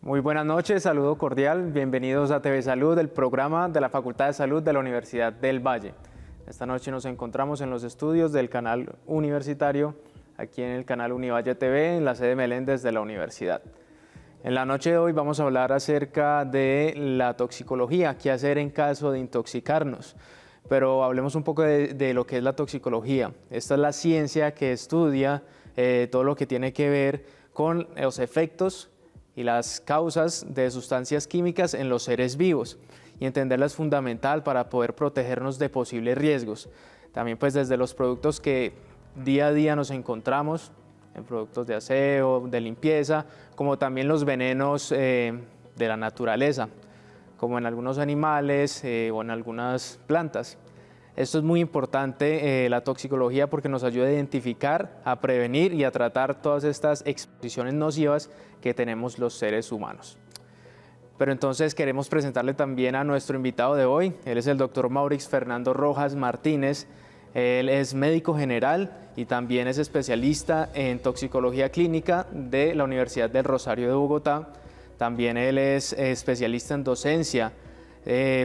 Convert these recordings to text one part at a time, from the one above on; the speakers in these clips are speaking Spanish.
Muy buenas noches, saludo cordial, bienvenidos a TV Salud, el programa de la Facultad de Salud de la Universidad del Valle. Esta noche nos encontramos en los estudios del canal universitario, aquí en el canal Univalle TV, en la sede Meléndez de la universidad. En la noche de hoy vamos a hablar acerca de la toxicología, qué hacer en caso de intoxicarnos. Pero hablemos un poco de lo que es la toxicología. Esta es la ciencia que estudia todo lo que tiene que ver con los efectos y las causas de sustancias químicas en los seres vivos, y entenderla es fundamental para poder protegernos de posibles riesgos. También pues desde los productos que día a día nos encontramos, en productos de aseo, de limpieza, como también los venenos de la naturaleza, como en algunos animales o en algunas plantas. Esto es muy importante, la toxicología, porque nos ayuda a identificar, a prevenir y a tratar todas estas exposiciones nocivas que tenemos los seres humanos. Pero entonces queremos presentarle también a nuestro invitado de hoy. Él es el doctor Maurix Fernando Rojas Martínez. Él es médico general y también es especialista en toxicología clínica de la Universidad del Rosario de Bogotá. También él es especialista en docencia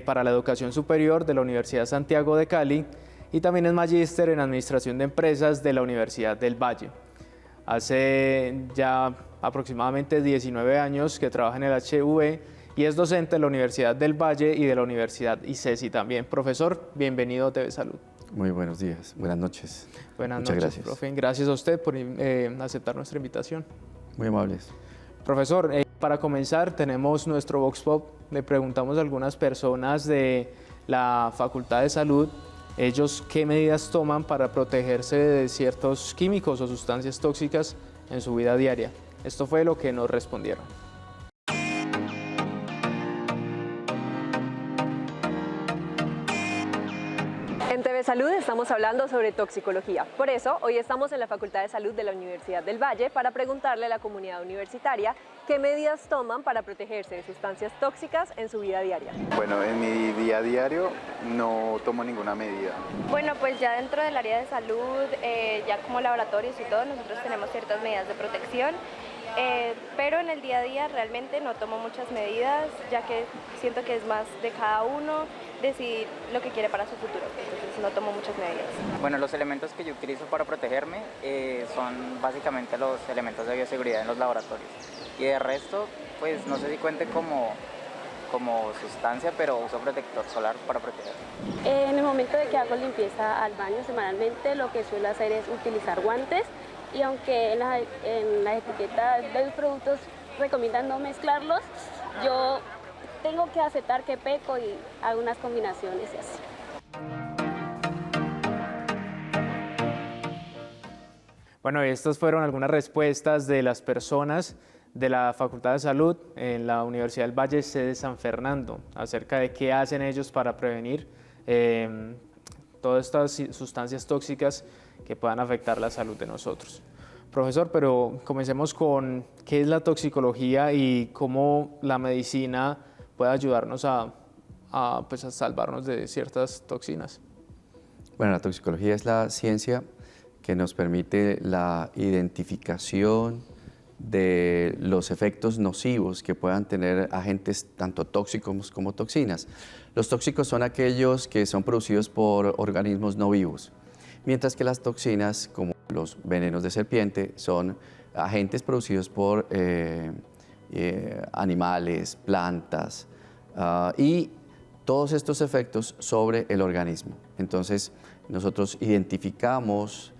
para la educación superior de la Universidad Santiago de Cali y también es magíster en administración de empresas de la Universidad del Valle. Hace ya aproximadamente 19 años que trabaja en el HV y es docente de la Universidad del Valle y de la Universidad ICESI también. Profesor, bienvenido a TV Salud. Muy buenos días, buenas noches. Buenas Muchas noches, gracias. profe. Gracias a usted por aceptar nuestra invitación. Muy amables. Profesor, para comenzar tenemos nuestro Vox Pop. Le preguntamos a algunas personas de la Facultad de Salud, ellos qué medidas toman para protegerse de ciertos químicos o sustancias tóxicas en su vida diaria. Esto fue lo que nos respondieron. En TV Salud estamos hablando sobre toxicología. Por eso, hoy estamos en la Facultad de Salud de la Universidad del Valle para preguntarle a la comunidad universitaria qué medidas toman para protegerse de sustancias tóxicas en su vida diaria. Bueno, en mi día a diario no tomo ninguna medida. Bueno, pues ya dentro del área de salud, ya como laboratorios y todo, nosotros tenemos ciertas medidas de protección. Pero en el día a día realmente no tomo muchas medidas, ya que siento que es más de cada uno decidir lo que quiere para su futuro, entonces no tomo muchas medidas. Bueno, los elementos que yo utilizo para protegerme son básicamente los elementos de bioseguridad en los laboratorios. Y de resto, pues no sé si cuente como sustancia, pero uso protector solar para protegerme. En el momento de que hago limpieza al baño semanalmente, lo que suelo hacer es utilizar guantes. Y aunque en las etiquetas de los productos recomiendan no mezclarlos, yo tengo que aceptar que peco y hago unas combinaciones y así. Bueno, estas fueron algunas respuestas de las personas de la Facultad de Salud en la Universidad del Valle, sede San Fernando, acerca de qué hacen ellos para prevenir todas estas sustancias tóxicas que puedan afectar la salud de nosotros. Profesor, pero comencemos con qué es la toxicología y cómo la medicina puede ayudarnos a salvarnos de ciertas toxinas. Bueno, la toxicología es la ciencia que nos permite la identificación de los efectos nocivos que puedan tener agentes tanto tóxicos como toxinas. Los tóxicos son aquellos que son producidos por organismos no vivos, mientras que las toxinas, como los venenos de serpiente, son agentes producidos por animales, plantas y todos estos efectos sobre el organismo. Entonces, nosotros identificamos,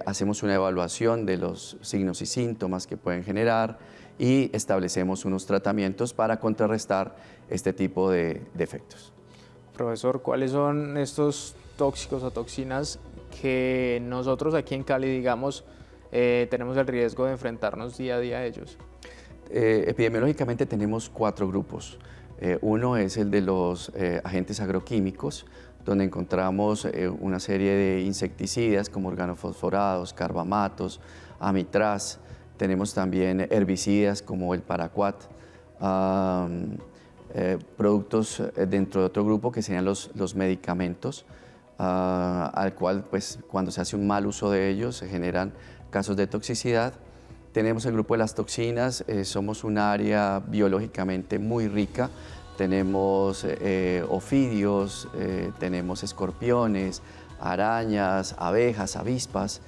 hacemos una evaluación de los signos y síntomas que pueden generar y establecemos unos tratamientos para contrarrestar este tipo de efectos. Profesor, ¿cuáles son estos tóxicos o toxinas que nosotros aquí en Cali, digamos, tenemos el riesgo de enfrentarnos día a día a ellos? Epidemiológicamente tenemos 4 grupos. Uno es el de los agentes agroquímicos, donde encontramos una serie de insecticidas como organofosforados, carbamatos, amitraz. Tenemos también herbicidas como el paraquat. Productos dentro de otro grupo que serían los medicamentos, al cual pues, cuando se hace un mal uso de ellos se generan casos de toxicidad. Tenemos el grupo de las toxinas, somos un área biológicamente muy rica. Tenemos ofidios, tenemos escorpiones, arañas, abejas, avispas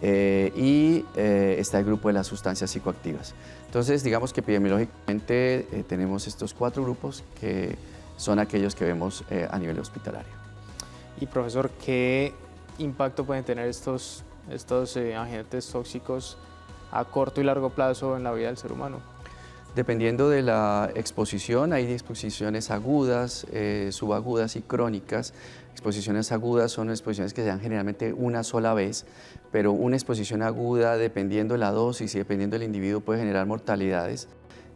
y está el grupo de las sustancias psicoactivas. Entonces, digamos que epidemiológicamente tenemos estos 4 grupos que son aquellos que vemos a nivel hospitalario. Y profesor, ¿qué impacto pueden tener estos agentes tóxicos a corto y largo plazo en la vida del ser humano? Dependiendo de la exposición, hay exposiciones agudas, subagudas y crónicas. Exposiciones agudas son exposiciones que se dan generalmente una sola vez, pero una exposición aguda, dependiendo de la dosis y dependiendo del individuo, puede generar mortalidades.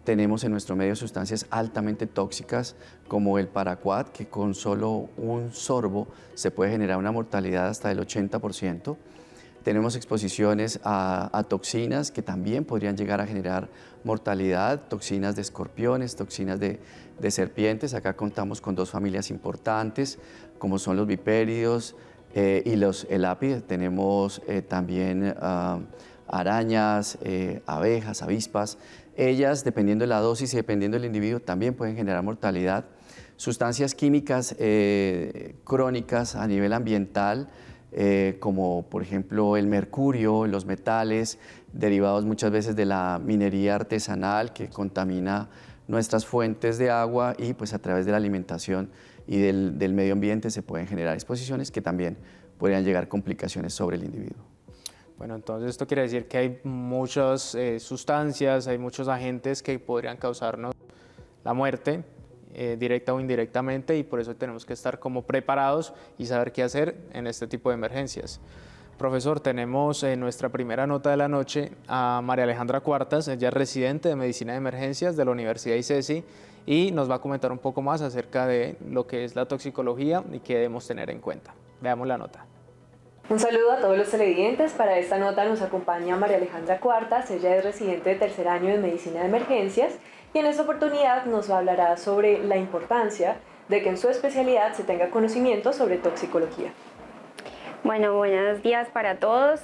Tenemos en nuestro medio sustancias altamente tóxicas como el paraquat, que con solo un sorbo se puede generar una mortalidad hasta del 80%. Tenemos exposiciones a toxinas que también podrían llegar a generar mortalidad, toxinas de escorpiones, toxinas de serpientes. Acá contamos con 2 familias importantes, como son los vipéridos y los elápides. Tenemos también arañas, abejas, avispas. Ellas, dependiendo de la dosis y dependiendo del individuo, también pueden generar mortalidad. Sustancias químicas crónicas a nivel ambiental, como por ejemplo el mercurio, los metales, derivados muchas veces de la minería artesanal que contamina nuestras fuentes de agua y pues a través de la alimentación y del medio ambiente se pueden generar exposiciones que también podrían llegar complicaciones sobre el individuo. Bueno, entonces esto quiere decir que hay muchas sustancias, hay muchos agentes que podrían causarnos la muerte, directa o indirectamente, y por eso tenemos que estar como preparados y saber qué hacer en este tipo de emergencias. Profesor, tenemos en nuestra primera nota de la noche a María Alejandra Cuartas. Ella es residente de Medicina de Emergencias de la Universidad ICESI y nos va a comentar un poco más acerca de lo que es la toxicología y qué debemos tener en cuenta. Veamos la nota. Un saludo a todos los televidentes. Para esta nota nos acompaña María Alejandra Cuartas. Ella es residente de 3er año de Medicina de Emergencias y en esta oportunidad nos hablará sobre la importancia de que en su especialidad se tenga conocimiento sobre toxicología. Bueno, buenos días para todos.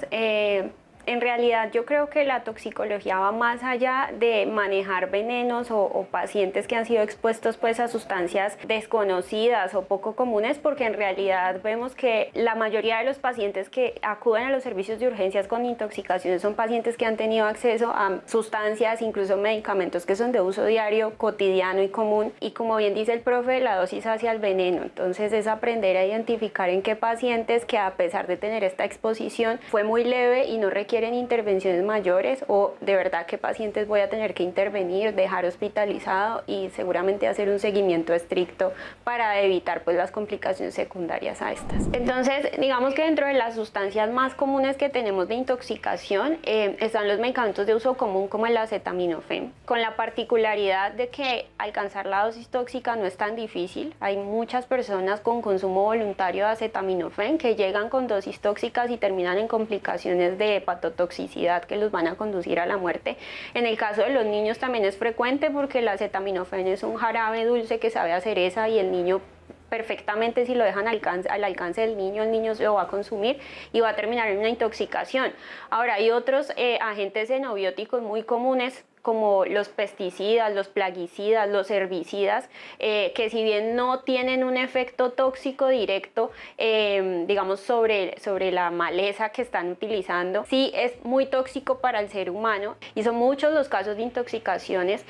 En realidad yo creo que la toxicología va más allá de manejar venenos o pacientes que han sido expuestos pues a sustancias desconocidas o poco comunes, porque en realidad vemos que la mayoría de los pacientes que acuden a los servicios de urgencias con intoxicaciones son pacientes que han tenido acceso a sustancias, incluso medicamentos que son de uso diario, cotidiano y común, y como bien dice el profe, la dosis hacia el veneno. Entonces es aprender a identificar en qué pacientes que a pesar de tener esta exposición fue muy leve y no requieren intervenciones mayores, o de verdad qué pacientes voy a tener que intervenir, dejar hospitalizado y seguramente hacer un seguimiento estricto para evitar pues las complicaciones secundarias a estas. Entonces digamos que dentro de las sustancias más comunes que tenemos de intoxicación están los medicamentos de uso común como el acetaminofén, con la particularidad de que alcanzar la dosis tóxica no es tan difícil. Hay muchas personas con consumo voluntario de acetaminofén que llegan con dosis tóxicas y terminan en complicaciones de hepatotoxicidad que los van a conducir a la muerte. En el caso de los niños también es frecuente porque el acetaminofén es un jarabe dulce que sabe a cereza y el niño perfectamente, si lo dejan al alcance del niño, el niño se lo va a consumir y va a terminar en una intoxicación. Ahora hay otros agentes xenobióticos muy comunes como los pesticidas, los plaguicidas, los herbicidas, que si bien no tienen un efecto tóxico directo, digamos, sobre la maleza que están utilizando, sí es muy tóxico para el ser humano, y son muchos los casos de intoxicaciones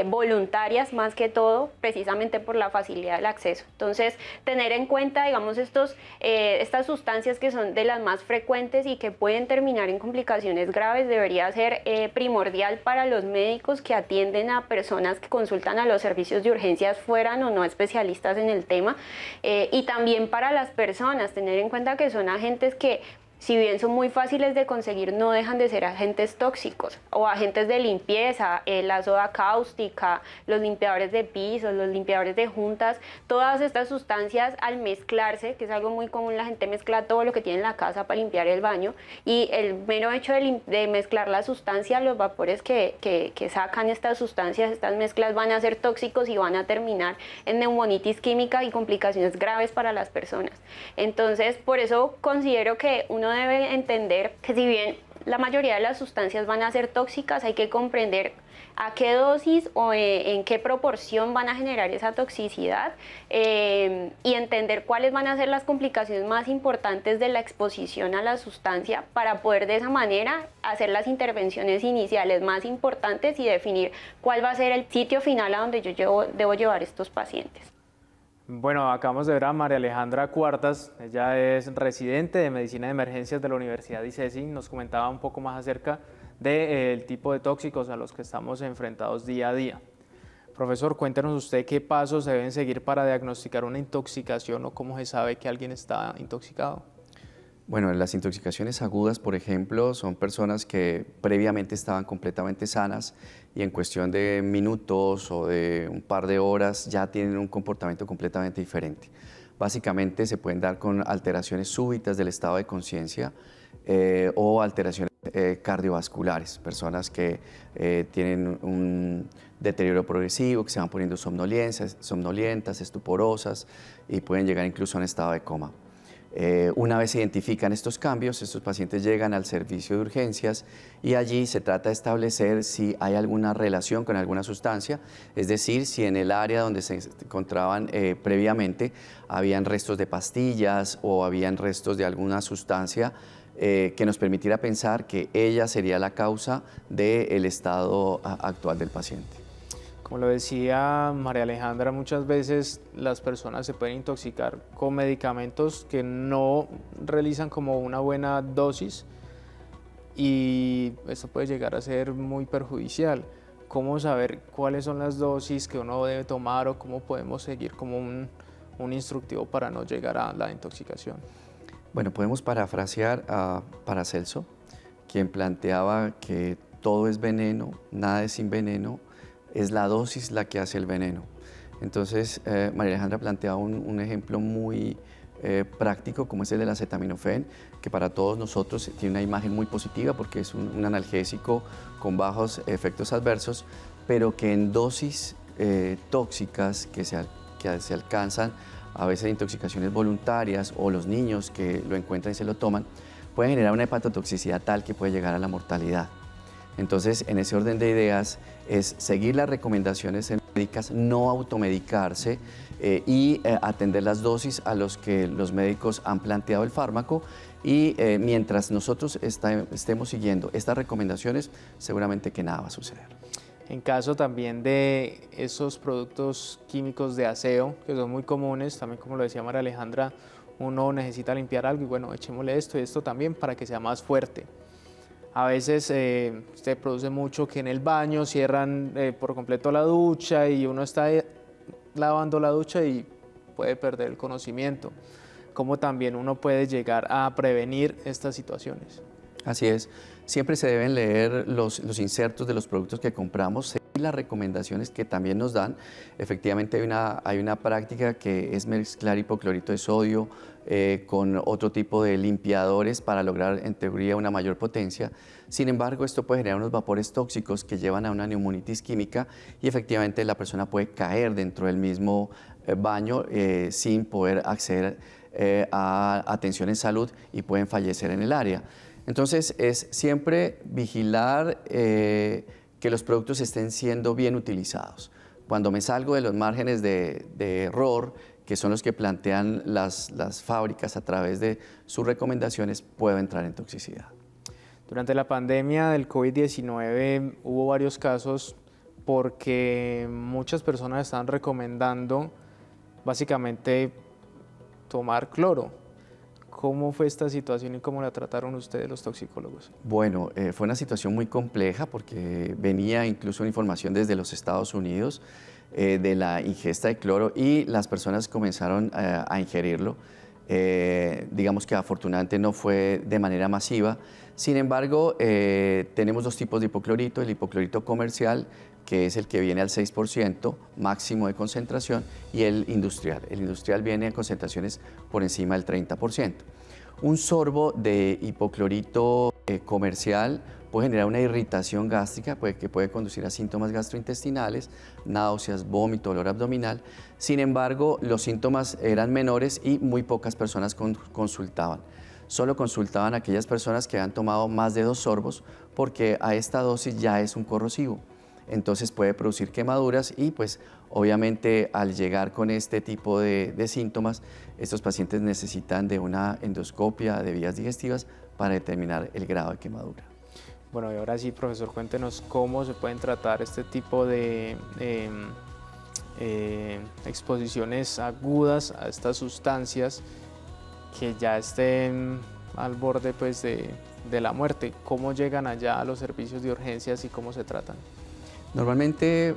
voluntarias, más que todo, precisamente por la facilidad del acceso. Entonces, tener en cuenta, digamos, estas sustancias que son de las más frecuentes y que pueden terminar en complicaciones graves, debería ser primordial para los médicos que atienden a personas que consultan a los servicios de urgencias, fueran o no especialistas en el tema, y también para las personas, tener en cuenta que son agentes que, si bien son muy fáciles de conseguir, no dejan de ser agentes tóxicos o agentes de limpieza, la soda cáustica, los limpiadores de pisos, los limpiadores de juntas. Todas estas sustancias, al mezclarse, que es algo muy común, la gente mezcla todo lo que tiene en la casa para limpiar el baño, y el mero hecho de mezclar la sustancia, los vapores que sacan estas sustancias, estas mezclas van a ser tóxicos y van a terminar en neumonitis química y complicaciones graves para las personas. Entonces, por eso considero que uno debe entender que, si bien la mayoría de las sustancias van a ser tóxicas, hay que comprender a qué dosis o en qué proporción van a generar esa toxicidad y entender cuáles van a ser las complicaciones más importantes de la exposición a la sustancia para poder de esa manera hacer las intervenciones iniciales más importantes y definir cuál va a ser el sitio final a donde yo debo llevar estos pacientes. Bueno, acabamos de ver a María Alejandra Cuartas, ella es residente de Medicina de Emergencias de la Universidad ICESI, nos comentaba un poco más acerca del tipo de tóxicos a los que estamos enfrentados día a día. Profesor, cuéntenos usted qué pasos se deben seguir para diagnosticar una intoxicación o cómo se sabe que alguien está intoxicado. Bueno, las intoxicaciones agudas, por ejemplo, son personas que previamente estaban completamente sanas y en cuestión de minutos o de un par de horas ya tienen un comportamiento completamente diferente. Básicamente se pueden dar con alteraciones súbitas del estado de conciencia o alteraciones cardiovasculares, personas que tienen un deterioro progresivo, que se van poniendo somnolientas, estuporosas y pueden llegar incluso a un estado de coma. Una vez se identifican estos cambios, estos pacientes llegan al servicio de urgencias y allí se trata de establecer si hay alguna relación con alguna sustancia, es decir, si en el área donde se encontraban previamente habían restos de pastillas o habían restos de alguna sustancia que nos permitiera pensar que ella sería la causa del estado actual del paciente. Como lo decía María Alejandra, muchas veces las personas se pueden intoxicar con medicamentos que no realizan como una buena dosis y esto puede llegar a ser muy perjudicial. ¿Cómo saber cuáles son las dosis que uno debe tomar o cómo podemos seguir como un instructivo para no llegar a la intoxicación? Bueno, podemos parafrasear a Paracelso, quien planteaba que todo es veneno, nada es sin veneno, es la dosis la que hace el veneno. Entonces, María Alejandra plantea un ejemplo muy práctico, como es el del acetaminofén, que para todos nosotros tiene una imagen muy positiva porque es un analgésico con bajos efectos adversos, pero que en dosis tóxicas que se alcanzan, a veces intoxicaciones voluntarias o los niños que lo encuentran y se lo toman, puede generar una hepatotoxicidad tal que puede llegar a la mortalidad. Entonces, en ese orden de ideas es seguir las recomendaciones médicas, no automedicarse y atender las dosis a los que los médicos han planteado el fármaco y mientras nosotros estemos siguiendo estas recomendaciones, seguramente que nada va a suceder. En caso también de esos productos químicos de aseo, que son muy comunes, también como lo decía María Alejandra, uno necesita limpiar algo y bueno, echémosle esto y esto también para que sea más fuerte. A veces se produce mucho que en el baño cierran por completo la ducha y uno está lavando la ducha y puede perder el conocimiento. ¿Cómo también uno puede llegar a prevenir estas situaciones? Así es. Siempre se deben leer los insertos de los productos que compramos, seguir las recomendaciones que también nos dan. Efectivamente hay una práctica que es mezclar hipoclorito de sodio con otro tipo de limpiadores para lograr en teoría una mayor potencia. Sin embargo, esto puede generar unos vapores tóxicos que llevan a una neumonitis química y efectivamente la persona puede caer dentro del mismo baño sin poder acceder a atención en salud y pueden fallecer en el área. Entonces, es siempre vigilar que los productos estén siendo bien utilizados. Cuando me salgo de los márgenes de error, que son los que plantean las fábricas a través de sus recomendaciones, puedo entrar en toxicidad. Durante la pandemia del COVID-19 hubo varios casos porque muchas personas están recomendando básicamente tomar cloro. ¿Cómo fue esta situación y cómo la trataron ustedes los toxicólogos? Bueno, fue una situación muy compleja porque venía incluso información desde los Estados Unidos de la ingesta de cloro y las personas comenzaron a ingerirlo. Digamos que afortunadamente no fue de manera masiva. Sin embargo, tenemos dos tipos de hipoclorito, el hipoclorito comercial, que es el que viene al 6% máximo de concentración, y el industrial. El industrial viene a concentraciones por encima del 30%. Un sorbo de hipoclorito comercial puede generar una irritación gástrica que puede conducir a síntomas gastrointestinales, náuseas, vómito, dolor abdominal. Sin embargo, los síntomas eran menores y muy pocas personas consultaban. solo consultaban a aquellas personas que han tomado más de 2 sorbos porque a esta dosis ya es un corrosivo. Entonces puede producir quemaduras y pues obviamente al llegar con este tipo de síntomas, estos pacientes necesitan de una endoscopia de vías digestivas para determinar el grado de quemadura. Bueno, y ahora sí, profesor, cuéntenos cómo se pueden tratar este tipo de exposiciones agudas a estas sustancias que ya estén al borde pues, de la muerte. ¿Cómo llegan allá a los servicios de urgencias y cómo se tratan? Normalmente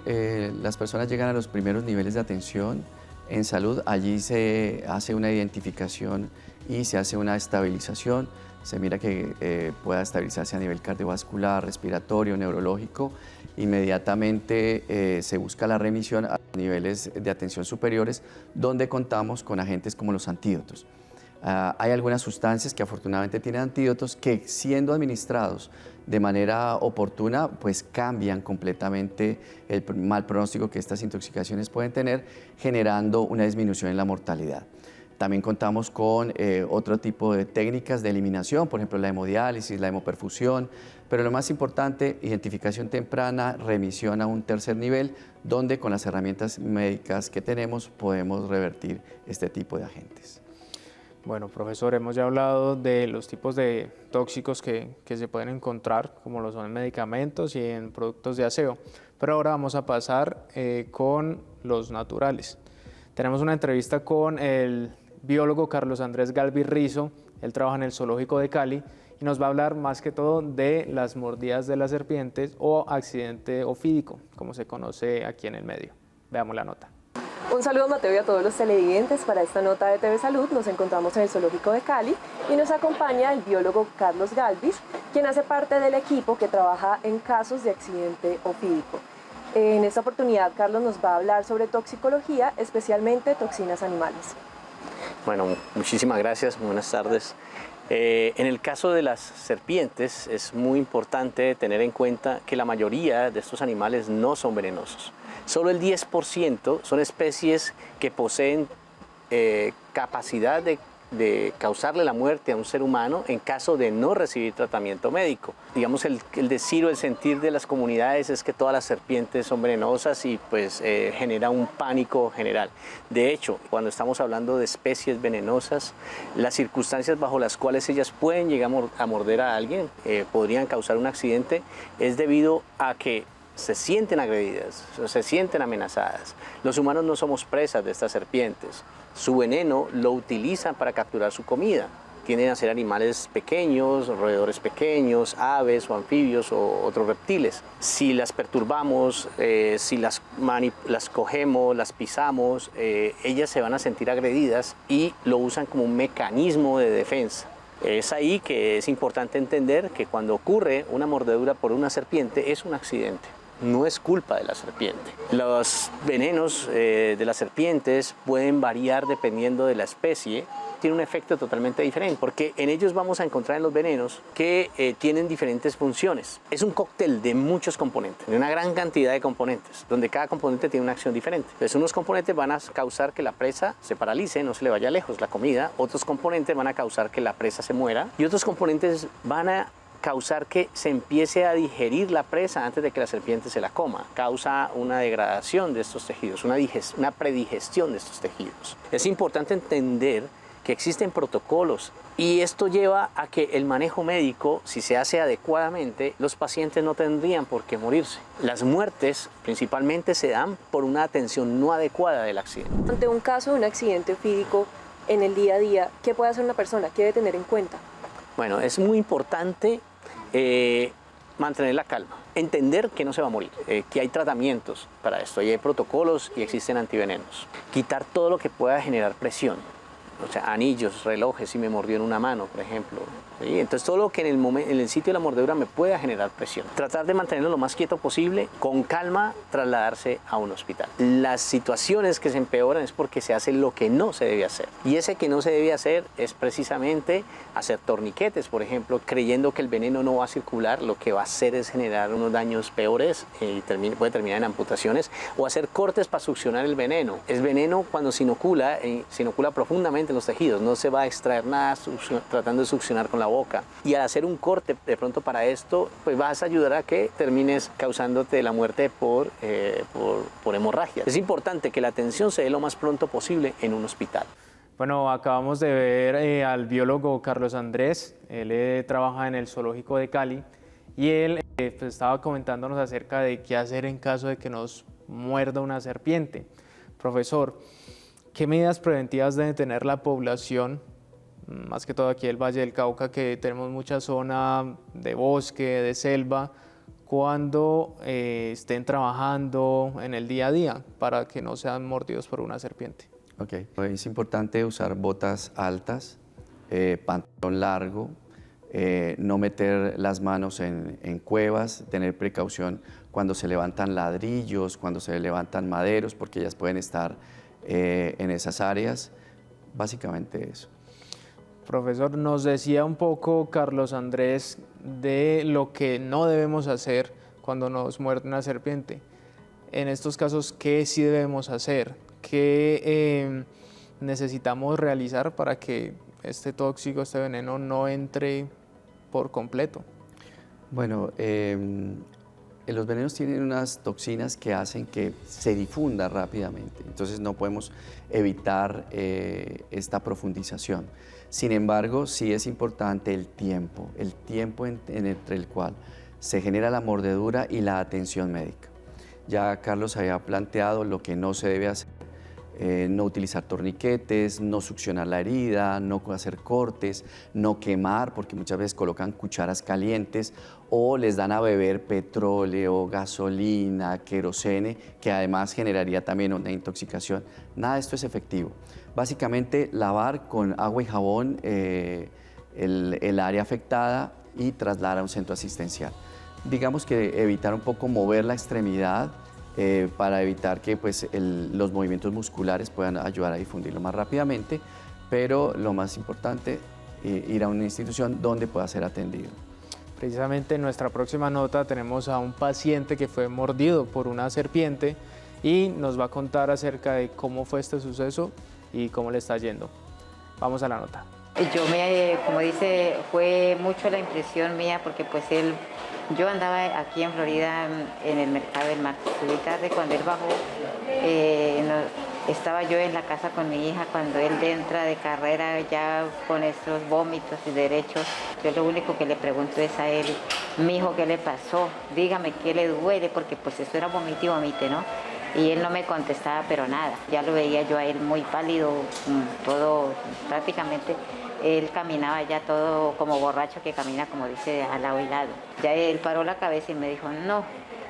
las personas llegan a los primeros niveles de atención en salud. Allí se hace una identificación y se hace una estabilización. Se mira que pueda estabilizarse a nivel cardiovascular, respiratorio, neurológico. Inmediatamente se busca la remisión a niveles de atención superiores, donde contamos con agentes como los antídotos. Hay algunas sustancias que afortunadamente tienen antídotos que, siendo administrados de manera oportuna, pues cambian completamente el mal pronóstico que estas intoxicaciones pueden tener, generando una disminución en la mortalidad. También contamos con otro tipo de técnicas de eliminación, por ejemplo la hemodiálisis, la hemoperfusión, pero lo más importante, identificación temprana, remisión a un tercer nivel, donde con las herramientas médicas que tenemos podemos revertir este tipo de agentes. Bueno, profesor, hemos ya hablado de los tipos de tóxicos que se pueden encontrar, como lo son en medicamentos y en productos de aseo, pero ahora vamos a pasar con los naturales. Tenemos una entrevista con el biólogo Carlos Andrés Galvis Rizo. Él trabaja en el Zoológico de Cali y nos va a hablar más que todo de las mordidas de las serpientes o accidente ofídico, como se conoce aquí en el medio. Veamos la nota. Un saludo, Mateo, y a todos los televidentes. Para esta nota de TV Salud nos encontramos en el Zoológico de Cali y nos acompaña el biólogo Carlos Galvis, quien hace parte del equipo que trabaja en casos de accidente ofídico. En esta oportunidad, Carlos nos va a hablar sobre toxicología, especialmente toxinas animales. Bueno, muchísimas gracias, buenas tardes. En el caso de las serpientes es muy importante tener en cuenta que la mayoría de estos animales no son venenosos. Solo el 10% son especies que poseen capacidad de causarle la muerte a un ser humano en caso de no recibir tratamiento médico. Digamos, el decir o el sentir de las comunidades es que todas las serpientes son venenosas y pues genera un pánico general. De hecho, cuando estamos hablando de especies venenosas, las circunstancias bajo las cuales ellas pueden llegar a morder a alguien, podrían causar un accidente, es debido a que se sienten agredidas, se sienten amenazadas. Los humanos no somos presas de estas serpientes. Su veneno lo utilizan para capturar su comida. Tienden a ser animales pequeños, roedores pequeños, aves o anfibios o otros reptiles. Si las perturbamos, si las cogemos, las pisamos, ellas se van a sentir agredidas y lo usan como un mecanismo de defensa. Es ahí que es importante entender que cuando ocurre una mordedura por una serpiente es un accidente. No es culpa de la serpiente. Los venenos de las serpientes pueden variar dependiendo de la especie. Tiene un efecto totalmente diferente, porque en ellos vamos a encontrar en los venenos que tienen diferentes funciones. Es un cóctel de muchos componentes, de una gran cantidad de componentes, donde cada componente tiene una acción diferente. Entonces, unos componentes van a causar que la presa se paralice, no se le vaya lejos la comida. Otros componentes van a causar que la presa se muera. Y otros componentes van a causar que se empiece a digerir la presa antes de que la serpiente se la coma. Causa una degradación de estos tejidos, una predigestión de estos tejidos. Es importante entender que existen protocolos y esto lleva a que el manejo médico, si se hace adecuadamente, los pacientes no tendrían por qué morirse. Las muertes principalmente se dan por una atención no adecuada del accidente. Ante un caso de un accidente ofídico en el día a día, ¿qué puede hacer una persona? ¿Qué debe tener en cuenta? Bueno, es muy importante mantener la calma, entender que no se va a morir, que hay tratamientos para esto, hay protocolos y existen antivenenos. Quitar todo lo que pueda generar presión, o sea, anillos, relojes, si me mordió en una mano, por ejemplo. ¿Sí? Entonces, todo lo que en el sitio de la mordedura me pueda generar presión. Tratar de mantenerlo lo más quieto posible, con calma, trasladarse a un hospital. Las situaciones que se empeoran es porque se hace lo que no se debe hacer. Y ese que no se debe hacer es precisamente hacer torniquetes, por ejemplo, creyendo que el veneno no va a circular, lo que va a hacer es generar unos daños peores y puede terminar en amputaciones, o hacer cortes para succionar el veneno. Es veneno cuando se inocula profundamente directamente en los tejidos, no se va a extraer nada tratando de succionar con la boca. Y al hacer un corte de pronto para esto, pues vas a ayudar a que termines causándote la muerte por hemorragia. Es importante que la atención se dé lo más pronto posible en un hospital. Bueno, acabamos de ver al biólogo Carlos Andrés, él trabaja en el zoológico de Cali y él pues estaba comentándonos acerca de qué hacer en caso de que nos muerda una serpiente. Profesor, ¿qué medidas preventivas debe tener la población, más que todo aquí del Valle del Cauca, que tenemos mucha zona de bosque, de selva, cuando estén trabajando en el día a día para que no sean mordidos por una serpiente? Ok, es importante usar botas altas, pantalón largo, no meter las manos en cuevas, tener precaución cuando se levantan ladrillos, cuando se levantan maderos, porque ellas pueden estar en esas áreas. Básicamente eso. Profesor, nos decía un poco Carlos Andrés de lo que no debemos hacer cuando nos muerde una serpiente. En estos casos, ¿qué sí debemos hacer? ¿Qué necesitamos realizar para que este tóxico, este veneno no entre por completo? Bueno, los venenos tienen unas toxinas que hacen que se difunda rápidamente, entonces no podemos evitar esta profundización. Sin embargo, sí es importante el tiempo entre el cual se genera la mordedura y la atención médica. Ya Carlos había planteado lo que no se debe hacer. No utilizar torniquetes, no succionar la herida, no hacer cortes, no quemar, porque muchas veces colocan cucharas calientes o les dan a beber petróleo, gasolina, querosene, que además generaría también una intoxicación. Nada de esto es efectivo. Básicamente lavar con agua y jabón el área afectada y trasladar a un centro asistencial. Digamos que evitar un poco mover la extremidad, para evitar que pues, los movimientos musculares puedan ayudar a difundirlo más rápidamente, pero lo más importante, ir a una institución donde pueda ser atendido. Precisamente en nuestra próxima nota tenemos a un paciente que fue mordido por una serpiente y nos va a contar acerca de cómo fue este suceso y cómo le está yendo. Vamos a la nota. Como dice, fue mucho la impresión mía porque pues yo andaba aquí en Florida en el mercado del martes. Muy tarde cuando él bajó, estaba yo en la casa con mi hija cuando él entra de carrera ya con estos vómitos y derechos. Yo lo único que le pregunto es a él, mijo, ¿qué le pasó? Dígame qué le duele, porque pues eso era vomite y vomite, ¿no? Y él no me contestaba, pero nada. Ya lo veía yo a él muy pálido, todo prácticamente. Él caminaba ya todo como borracho que camina, como dice, al lado y lado. Ya él paró la cabeza y me dijo, no,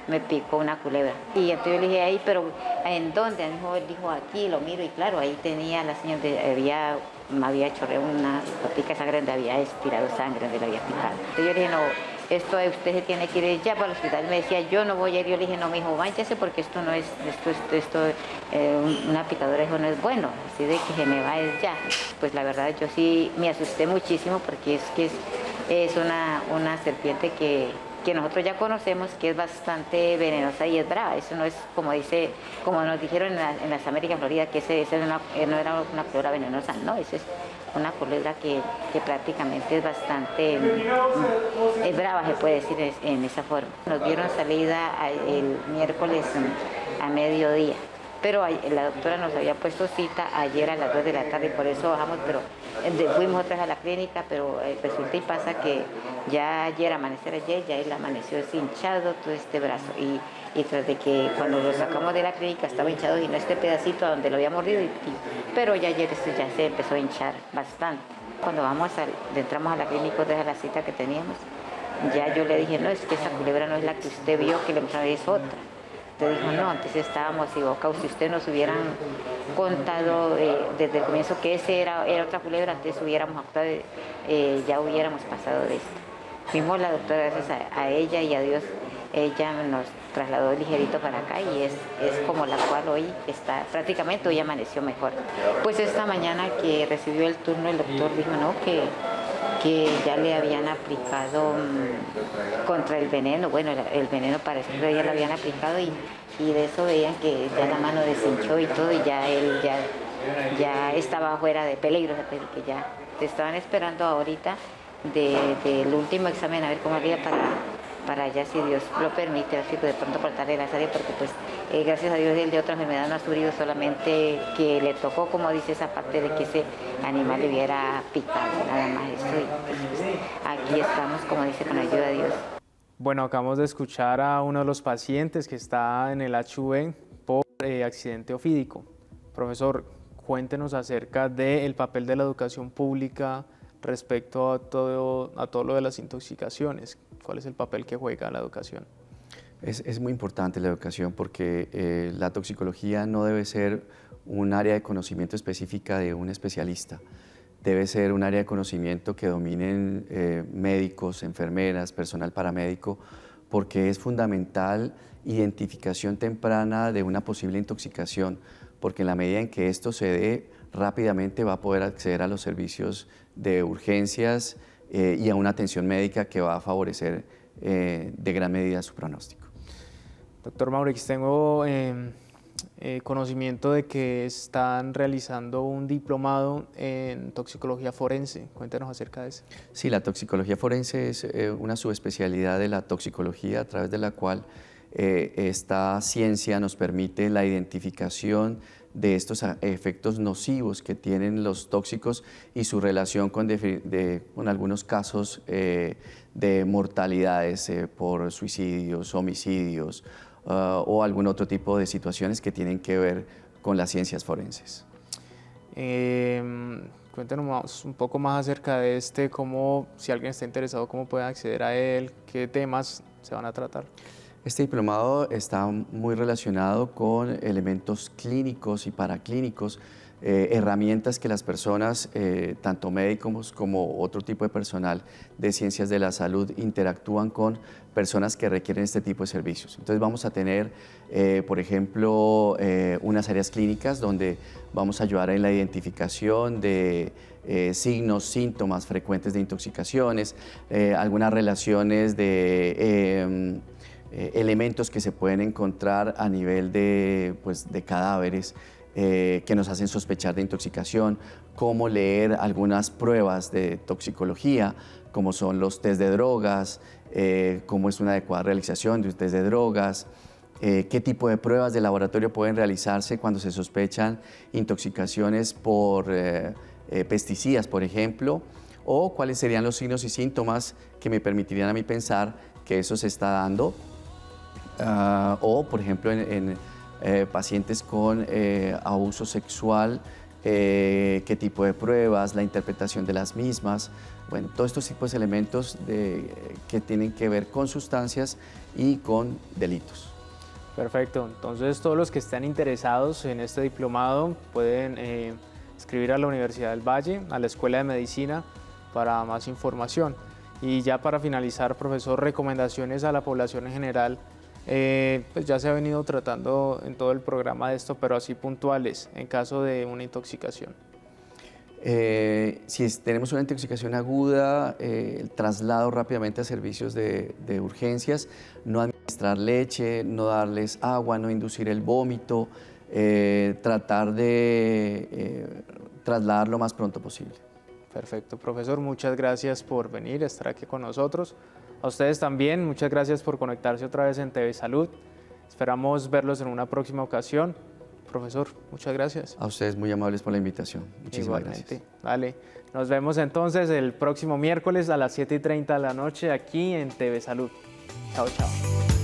me picó una culebra. Y entonces yo le dije, ahí, pero ¿en dónde? Él dijo, aquí, lo miro, y claro, ahí tenía la señora, me había chorreado una pica de sangre donde había estirado sangre, donde le había picado. Entonces yo le dije, no, usted se tiene que ir ya para el hospital. Me decía, yo no voy a ir. Yo le dije, no, mijo, váyase porque esto no es, una picadura, eso no es bueno. Así de que se me va es ya. Pues la verdad yo sí me asusté muchísimo porque es una serpiente que nosotros ya conocemos, que es bastante venenosa y es brava. Eso no es como nos dijeron en las Américas, Florida, que no era una culebra venenosa. No, eso es una culebra que prácticamente es bastante es brava, se puede decir en esa forma. Nos dieron salida el miércoles a mediodía, pero la doctora nos había puesto cita ayer a las 2 de la tarde y por eso bajamos, pero fuimos otra vez a la clínica, pero resulta y pasa que ya ayer ya él amaneció hinchado todo este brazo y tras de que cuando lo sacamos de la clínica estaba hinchado y no este pedacito donde lo había mordido, pero ya ayer esto ya se empezó a hinchar bastante. Cuando entramos a la clínica otra vez a la cita que teníamos, ya yo le dije, no, es que esa culebra no es la que usted vio, que le es otra. Entonces dijo, no, antes estábamos equivocados, si ustedes nos hubieran contado desde el comienzo que ese era otra culebra, antes hubiéramos actuado, ya hubiéramos pasado de esto. Fuimos la doctora, gracias a ella y a Dios, ella nos trasladó ligerito para acá y es como la cual hoy está, prácticamente hoy amaneció mejor. Pues esta mañana que recibió el turno, el doctor dijo, no, que ya le habían aplicado contra el veneno, bueno, el veneno para eso ya lo habían aplicado y de eso veían que ya la mano deshinchó y todo y ya él ya estaba fuera de peligro, o sea, que ya te estaban esperando ahorita del último examen a ver cómo había para allá, si Dios lo permite, así que de pronto cortarle la cesárea, porque pues gracias a Dios él de otra enfermedad no ha sufrido, solamente que le tocó, como dice, esa parte de que ese animal le hubiera picado, nada más eso, y pues, aquí estamos, como dice, con la ayuda de Dios. Bueno, acabamos de escuchar a uno de los pacientes que está en el HV por accidente ofídico. Profesor, cuéntenos acerca del papel de la educación pública respecto a todo lo de las intoxicaciones. ¿Cuál es el papel que juega la educación? Es muy importante la educación porque la toxicología no debe ser un área de conocimiento específica de un especialista. Debe ser un área de conocimiento que dominen médicos, enfermeras, personal paramédico, porque es fundamental identificación temprana de una posible intoxicación, porque en la medida en que esto se dé, rápidamente va a poder acceder a los servicios de urgencias y a una atención médica que va a favorecer de gran medida su pronóstico. Doctor Maurix, tengo conocimiento de que están realizando un diplomado en toxicología forense. Cuéntenos acerca de eso. Sí, la toxicología forense es una subespecialidad de la toxicología a través de la cual esta ciencia nos permite la identificación de estos efectos nocivos que tienen los tóxicos y su relación con algunos casos de mortalidades por suicidios, homicidios o algún otro tipo de situaciones que tienen que ver con las ciencias forenses. Cuéntenos un poco más acerca de cómo, si alguien está interesado, cómo puede acceder a él, qué temas se van a tratar. Este diplomado está muy relacionado con elementos clínicos y paraclínicos, herramientas que las personas, tanto médicos como otro tipo de personal de ciencias de la salud, interactúan con personas que requieren este tipo de servicios. Entonces vamos a tener, por ejemplo, unas áreas clínicas donde vamos a ayudar en la identificación de signos, síntomas frecuentes de intoxicaciones, algunas relaciones de elementos que se pueden encontrar a nivel de cadáveres que nos hacen sospechar de intoxicación, cómo leer algunas pruebas de toxicología, como son los test de drogas, cómo es una adecuada realización de un test de drogas, qué tipo de pruebas de laboratorio pueden realizarse cuando se sospechan intoxicaciones por pesticidas, por ejemplo, o cuáles serían los signos y síntomas que me permitirían a mí pensar que eso se está dando. O, por ejemplo, en pacientes con abuso sexual, qué tipo de pruebas, la interpretación de las mismas. Bueno, todos estos tipos de elementos que tienen que ver con sustancias y con delitos. Perfecto. Entonces, todos los que estén interesados en este diplomado pueden escribir a la Universidad del Valle, a la Escuela de Medicina, para más información. Y ya para finalizar, profesor, recomendaciones a la población en general. Pues ya se ha venido tratando en todo el programa de esto, pero así puntuales, en caso de una intoxicación. Si tenemos una intoxicación aguda, el traslado rápidamente a servicios de urgencias, no administrar leche, no darles agua, no inducir el vómito, tratar de trasladar lo más pronto posible. Perfecto, profesor, muchas gracias por venir a estar aquí con nosotros. A ustedes también, muchas gracias por conectarse otra vez en TV Salud. Esperamos verlos en una próxima ocasión. Profesor, muchas gracias. A ustedes muy amables por la invitación. Muchísimas Igualmente. gracias. Vale, nos vemos entonces el próximo miércoles a las 7:30 de la noche aquí en TV Salud. Chao, chao.